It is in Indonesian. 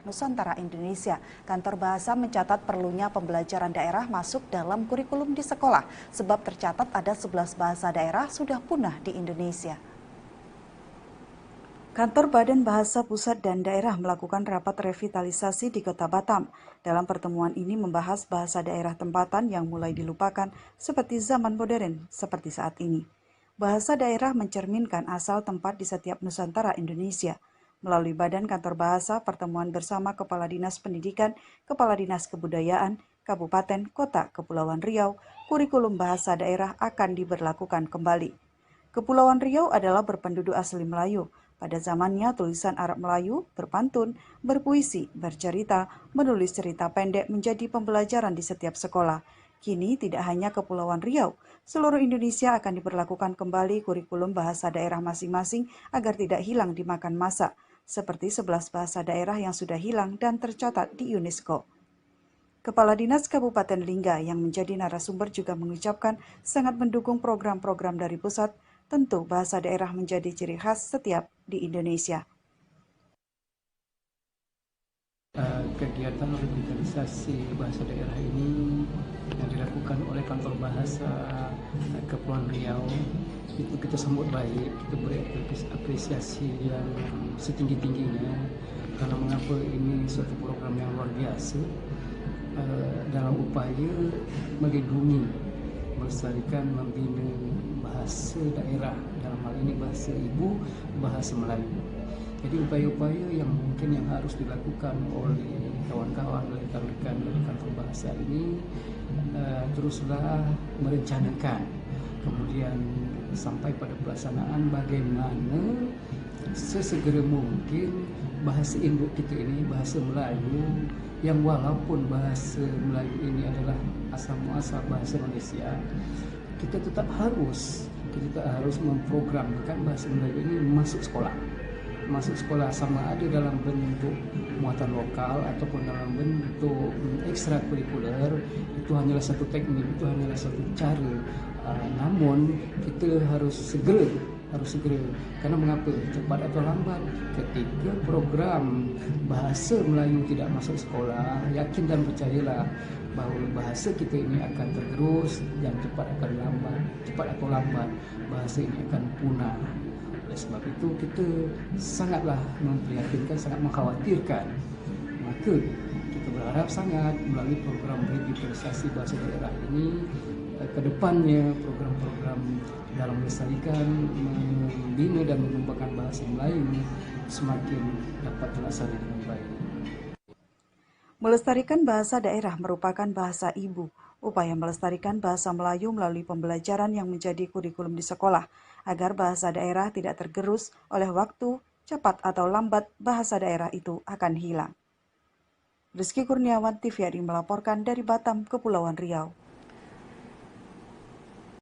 Nusantara Indonesia. Kantor Bahasa mencatat perlunya pembelajaran daerah masuk dalam kurikulum di sekolah, sebab tercatat ada 11 bahasa daerah sudah punah di Indonesia. Kantor Badan Bahasa Pusat dan Daerah melakukan rapat revitalisasi di Kota Batam. Dalam pertemuan ini membahas bahasa daerah tempatan yang mulai dilupakan seperti zaman modern seperti saat ini. Bahasa daerah mencerminkan asal tempat di setiap Nusantara Indonesia. Melalui Badan Kantor Bahasa, pertemuan bersama Kepala Dinas Pendidikan, Kepala Dinas Kebudayaan, Kabupaten, Kota, Kepulauan Riau, kurikulum bahasa daerah akan diberlakukan kembali. Kepulauan Riau adalah berpenduduk asli Melayu. Pada zamannya, tulisan Arab Melayu, berpantun, berpuisi, bercerita, menulis cerita pendek menjadi pembelajaran di setiap sekolah. Kini tidak hanya Kepulauan Riau, seluruh Indonesia akan diberlakukan kembali kurikulum bahasa daerah masing-masing agar tidak hilang dimakan masa, seperti 11 bahasa daerah yang sudah hilang dan tercatat di UNESCO. Kepala Dinas Kabupaten Lingga yang menjadi narasumber juga mengucapkan sangat mendukung program-program dari pusat. Tentu bahasa daerah menjadi ciri khas setiap di Indonesia. Kegiatan revitalisasi bahasa daerah ini yang dilakukan oleh Kantor Bahasa Kepulauan Riau itu kita sambut baik, kita beri apresiasi yang setinggi-tingginya karena mengapa ini suatu program yang luar biasa dalam upaya melindungi, melestarikan, membina bahasa daerah, dalam hal ini bahasa ibu, bahasa Melayu. Jadi upaya-upaya yang mungkin yang harus dilakukan oleh kawan-kawan, oleh rekan-rekan dari kantor bahasa ini teruslah merencanakan, kemudian sampai pada pelaksanaan bagaimana sesegera mungkin bahasa induk kita ini, bahasa Melayu, yang walaupun bahasa Melayu ini adalah asal muasal bahasa Malaysia, kita tetap harus memprogramkan bahasa Melayu ini masuk sekolah sama ada dalam bentuk muatan lokal ataupun dalam bentuk ekstrakurikuler. Itu hanyalah satu teknik, itu hanyalah satu cara. Namun kita harus segera karena mengapa cepat atau lambat ketika program bahasa Melayu tidak masuk sekolah, yakin dan percayalah bahawa bahasa kita ini akan tergerus dan cepat atau lambat bahasa ini akan punah. Oleh sebab itu kita sangatlah memprihatinkan, sangat mengkhawatirkan. Maka kita berharap sangat melalui program revitalisasi bahasa daerah ini ke depannya program-program dalam melestarikan, membina dan mengembangkan bahasa Melayu semakin dapat terlaksana dengan baik. Melestarikan bahasa daerah merupakan bahasa ibu. Upaya melestarikan bahasa Melayu melalui pembelajaran yang menjadi kurikulum di sekolah, agar bahasa daerah tidak tergerus oleh waktu, cepat atau lambat bahasa daerah itu akan hilang. Rizky Kurniawan, TVRI melaporkan dari Batam, Kepulauan Riau.